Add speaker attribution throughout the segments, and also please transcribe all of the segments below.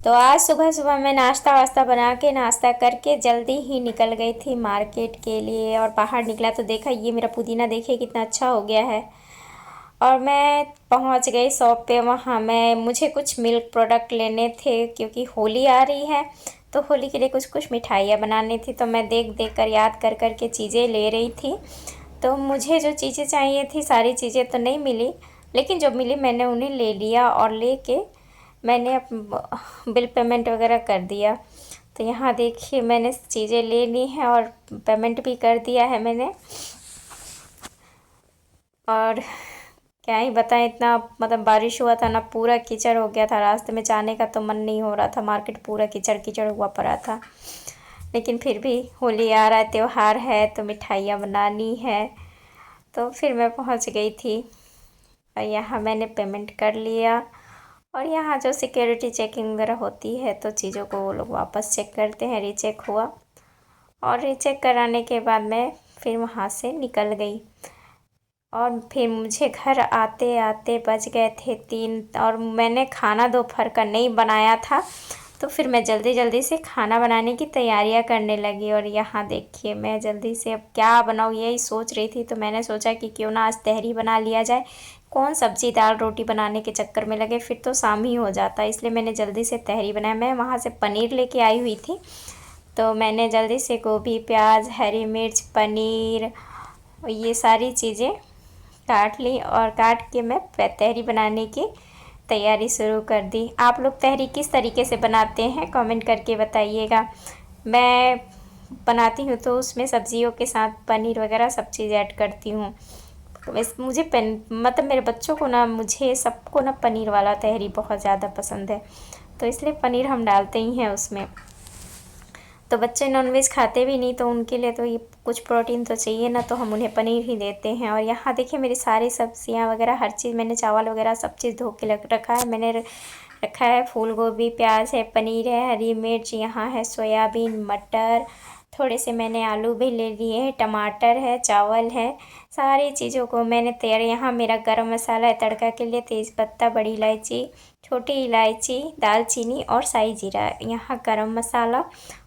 Speaker 1: तो आज सुबह सुबह मैं नाश्ता वास्ता बना के नाश्ता करके जल्दी ही निकल गई थी मार्केट के लिए। और बाहर निकला तो देखा ये मेरा पुदीना देखिए कितना अच्छा हो गया है। और मैं पहुंच गई शॉप पे। वहाँ मैं मुझे कुछ मिल्क प्रोडक्ट लेने थे क्योंकि होली आ रही है, तो होली के लिए कुछ कुछ मिठाइयाँ बनानी थी। तो मैं देख देख कर याद कर कर के चीज़ें ले रही थी। तो मुझे जो चीज़ें चाहिए थी सारी चीज़ें तो नहीं मिली, लेकिन जो मिली मैंने उन्हें ले लिया और लेके मैंने बिल पेमेंट वगैरह कर दिया। तो यहाँ देखिए मैंने चीज़ें ले ली हैं और पेमेंट भी कर दिया है मैंने। और क्या ही बताएं, इतना मतलब बारिश हुआ था ना, पूरा कीचड़ हो गया था। रास्ते में जाने का तो मन नहीं हो रहा था, मार्केट पूरा कीचड़ कीचड़ हुआ पड़ा था। लेकिन फिर भी होली आ रहा है, त्योहार है तो मिठाइयाँ बनानी है। तो फिर मैं पहुंच गई थी और यहाँ मैंने पेमेंट कर लिया। और यहाँ जो सिक्योरिटी चेकिंग वगैरह होती है तो चीज़ों को वो लोग वापस चेक करते हैं। रीचेक हुआ और रीचेक कराने के बाद मैं फिर वहाँ से निकल गई। और फिर मुझे घर आते आते बज गए थे 3। और मैंने खाना दोपहर का नहीं बनाया था, तो फिर मैं जल्दी जल्दी से खाना बनाने की तैयारियां करने लगी। और यहाँ देखिए मैं जल्दी से अब क्या बनाऊँ यही सोच रही थी। तो मैंने सोचा कि क्यों ना आज तहरी बना लिया जाए। कौन सब्जी दाल रोटी बनाने के चक्कर में लगे, फिर तो शाम ही हो जाता। इसलिए मैंने जल्दी से तहरी बनाया। मैं वहाँ से पनीर लेके आई हुई थी, तो मैंने जल्दी से गोभी प्याज हरी मिर्च पनीर ये सारी चीज़ें काट ली और काट के मैं तहरी बनाने की तैयारी शुरू कर दी। आप लोग तहरी किस तरीके से बनाते हैं कमेंट करके बताइएगा। मैं बनाती हूँ तो उसमें सब्जियों के साथ पनीर वगैरह सब चीज़ ऐड करती हूँ। मुझे मतलब मेरे बच्चों को ना, मुझे सबको ना पनीर वाला तहरी बहुत ज़्यादा पसंद है, तो इसलिए पनीर हम डालते ही हैं उसमें। तो बच्चे नॉनवेज खाते भी नहीं, तो उनके लिए तो ये कुछ प्रोटीन तो चाहिए ना, तो हम उन्हें पनीर ही देते हैं। और यहाँ देखिए मेरी सारी सब्जियाँ वगैरह हर चीज़ मैंने चावल वगैरह सब चीज़ धो के रखा है। मैंने रखा है फूल गोभी प्याज है पनीर है हरी मिर्च, यहाँ है सोयाबीन मटर, थोड़े से मैंने आलू भी ले लिए हैं, टमाटर है चावल है। सारी चीज़ों को मैंने तैयार। यहाँ मेरा गरम मसाला है तड़का के लिए, तेज़पत्ता बड़ी इलायची छोटी इलायची दालचीनी और साई जीरा, यहाँ गरम मसाला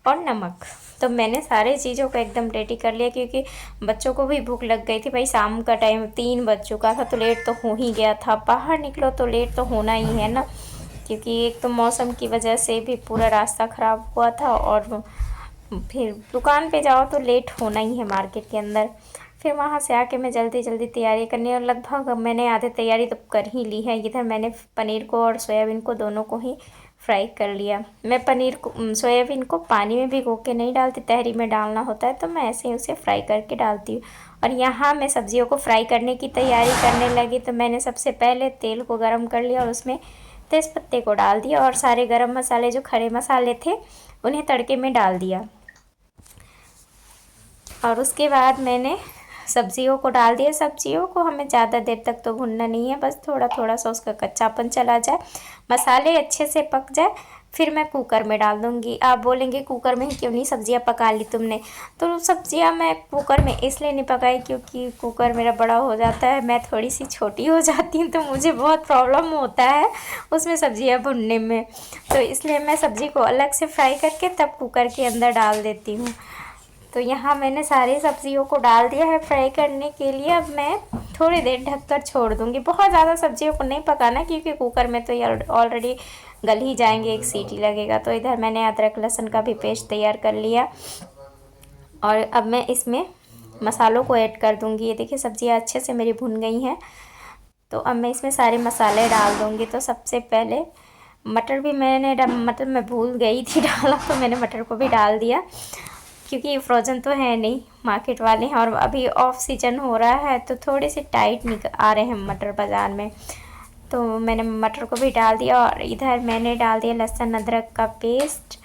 Speaker 1: और नमक। तो मैंने सारे चीज़ों को एकदम रेडी कर लिया क्योंकि बच्चों को भी भूख लग गई थी भाई। शाम का टाइम 3 बज चुका था तो लेट तो हो ही गया था। बाहर निकलो तो लेट तो होना ही है ना, क्योंकि एक तो मौसम की वजह से भी पूरा रास्ता ख़राब हुआ था और फिर दुकान पे जाओ तो लेट होना ही है मार्केट के अंदर। फिर वहाँ से आके मैं जल्दी जल्दी तैयारी करनी, और लगभग मैंने आधे तैयारी तो कर ही ली है। इधर मैंने पनीर को और सोयाबीन को दोनों को ही फ्राई कर लिया। मैं पनीर को सोयाबीन को पानी में भिगो के नहीं डालती, तहरी में डालना होता है तो मैं ऐसे ही उसे फ्राई करके डालती हूँ। और यहाँ मैं सब्जियों को फ्राई करने की तैयारी करने लगी। तो मैंने सबसे पहले तेल को गर्म कर लिया और उसमें तेज़पत्ते को डाल दिया और सारे गरम मसाले जो खड़े मसाले थे उन्हें तड़के में डाल दिया। और उसके बाद मैंने सब्जियों को डाल दिया। सब्जियों को हमें ज़्यादा देर तक तो भूनना नहीं है, बस थोड़ा थोड़ा सा उसका कच्चापन चला जाए, मसाले अच्छे से पक जाए, फिर मैं कुकर में डाल दूँगी। आप बोलेंगे कुकर में ही क्यों नहीं सब्जियां पका ली तुमने, तो सब्जियां मैं कुकर में इसलिए नहीं पकाई क्योंकि कुकर मेरा बड़ा हो जाता है, मैं थोड़ी सी छोटी हो जाती हूँ, तो मुझे बहुत प्रॉब्लम होता है उसमें सब्जियां भुनने में। तो इसलिए मैं सब्ज़ी को अलग से फ्राई करके तब कुकर के अंदर डाल देती हूँ। तो यहाँ मैंने सारी सब्जियों को डाल दिया है फ्राई करने के लिए। अब मैं थोड़ी देर ढककर छोड़ दूँगी। बहुत ज़्यादा सब्जियों को नहीं पकाना क्योंकि कुकर में तो ये ऑलरेडी गल ही जाएंगे, एक सीटी लगेगा। तो इधर मैंने अदरक लहसुन का भी पेस्ट तैयार कर लिया और अब मैं इसमें मसालों को ऐड कर दूँगी। ये देखिए सब्जियाँ अच्छे से मेरी भुन गई हैं, तो अब मैं इसमें सारे मसाले डाल दूँगी। तो सबसे पहले मटर भी मैंने मटर मैं भूल गई थी डालना, तो मैंने मटर को भी डाल दिया क्योंकि ये फ्रोज़न तो है नहीं, मार्केट वाले हैं और अभी ऑफ सीजन हो रहा है तो थोड़े से टाइट आ रहे हैं मटर बाज़ार में। तो मैंने मटर को भी डाल दिया और इधर मैंने डाल दिया लहसुन अदरक का पेस्ट।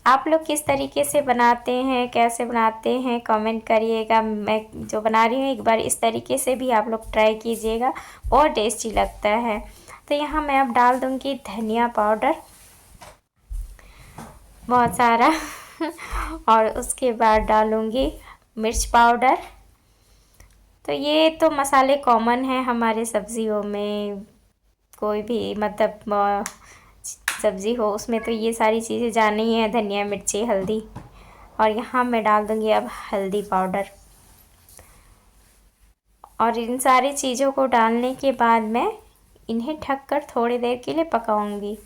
Speaker 1: आप लोग किस तरीके से बनाते हैं, कैसे बनाते हैं कमेंट करिएगा। मैं जो बना रही हूँ एक बार इस तरीके से भी आप लोग ट्राई कीजिएगा, बहुत टेस्टी लगता है। तो यहाँ मैं अब डाल दूँगी धनिया पाउडर बहुत सारा और उसके बाद डालूँगी मिर्च पाउडर। तो ये तो मसाले कॉमन है हमारे सब्जियों में, कोई भी मतलब सब्ज़ी हो उसमें तो ये सारी चीज़ें जानी ही है, धनिया, मिर्ची, हल्दी। और यहाँ मैं डाल दूँगी अब हल्दी पाउडर। और इन सारी चीज़ों को डालने के बाद मैं इन्हें ढककर थोड़ी देर के लिए पकाऊंगी।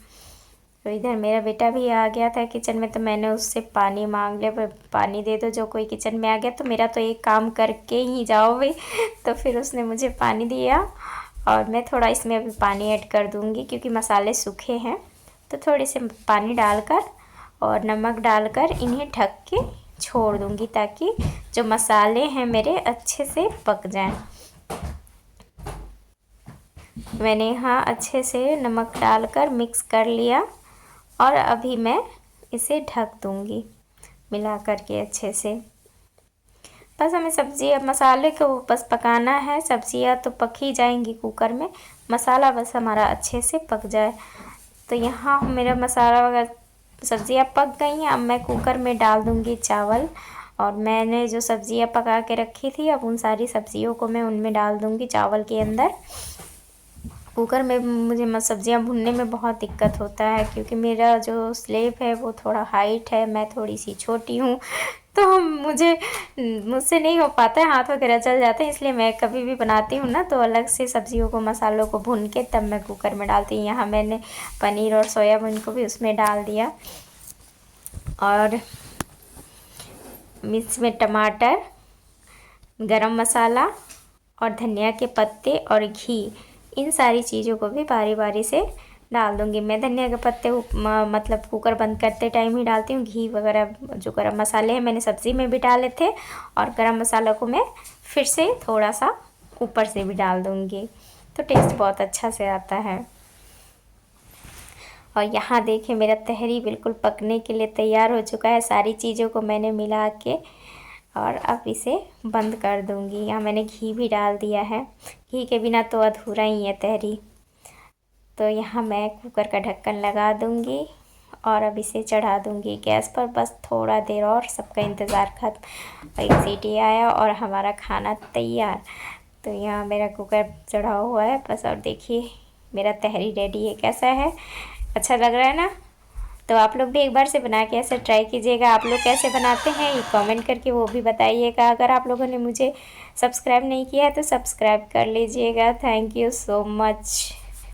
Speaker 1: तो इधर मेरा बेटा भी आ गया था किचन में, तो मैंने उससे पानी मांग लिया, पानी दे दो। जो कोई किचन में आ गया तो मेरा तो एक काम करके ही जाओ भाई। तो फिर उसने मुझे पानी दिया और मैं थोड़ा इसमें अभी पानी ऐड कर दूँगी क्योंकि मसाले सूखे हैं। तो थोड़े से पानी डालकर और नमक डालकर इन्हें ढक के छोड़ दूँगी ताकि जो मसाले हैं मेरे अच्छे से पक जाएं। मैंने यहाँ अच्छे से नमक डालकर मिक्स कर लिया और अभी मैं इसे ढक दूँगी मिला करके अच्छे से। बस हमें सब्ज़ी मसाले को बस पकाना है, सब्ज़ियाँ तो पक ही जाएंगी कुकर में, मसाला बस हमारा अच्छे से पक जाए। तो यहाँ मेरा मसाला वगैरह सब्ज़ियाँ पक गई हैं। अब मैं कुकर में डाल दूँगी चावल। और मैंने जो सब्ज़ियाँ पका के रखी थी अब उन सारी सब्ज़ियों को मैं उनमें डाल दूँगी चावल के अंदर। कुकर में मुझे सब्ज़ियाँ भूनने में बहुत दिक्कत होता है क्योंकि मेरा जो स्लेब है वो थोड़ा हाइट है, मैं थोड़ी सी छोटी हूँ, तो मुझसे नहीं हो पाता है, हाथ वगैरह जल जाते हैं। इसलिए मैं कभी भी बनाती हूँ ना तो अलग से सब्ज़ियों को मसालों को भून के तब मैं कुकर में डालती हूँ। यहाँ मैंने पनीर और सोयाबीन को भी उसमें डाल दिया और इसमें टमाटर, गरम मसाला और धनिया के पत्ते और घी, इन सारी चीज़ों को भी बारी बारी से डाल दूँगी। मैं धनिया के पत्ते मतलब कुकर बंद करते टाइम ही डालती हूँ। घी वगैरह जो गरम मसाले हैं मैंने सब्ज़ी में भी डाले थे और गरम मसाला को मैं फिर से थोड़ा सा ऊपर से भी डाल दूँगी, तो टेस्ट बहुत अच्छा से आता है। और यहाँ देखिए मेरा तहरी बिल्कुल पकने के लिए तैयार हो चुका है। सारी चीज़ों को मैंने मिला के और अब इसे बंद कर दूँगी। यहाँ मैंने घी भी डाल दिया है, घी के बिना तो अधूरा ही है तहरी। तो यहाँ मैं कुकर का ढक्कन लगा दूँगी और अब इसे चढ़ा दूँगी गैस पर। बस थोड़ा देर और, सबका इंतज़ार खत्म। एक सीटी आया और हमारा खाना तैयार। तो यहाँ मेरा कुकर चढ़ा हुआ है बस। और देखिए मेरा तहरी रेडी है। कैसा है, अच्छा लग रहा है ना? तो आप लोग भी एक बार से बना के ऐसे ट्राई कीजिएगा। आप लोग कैसे बनाते हैं ये कमेंट करके वो भी बताइएगा। अगर आप लोगों ने मुझे सब्सक्राइब नहीं किया है तो सब्सक्राइब कर लीजिएगा। Thank you so much.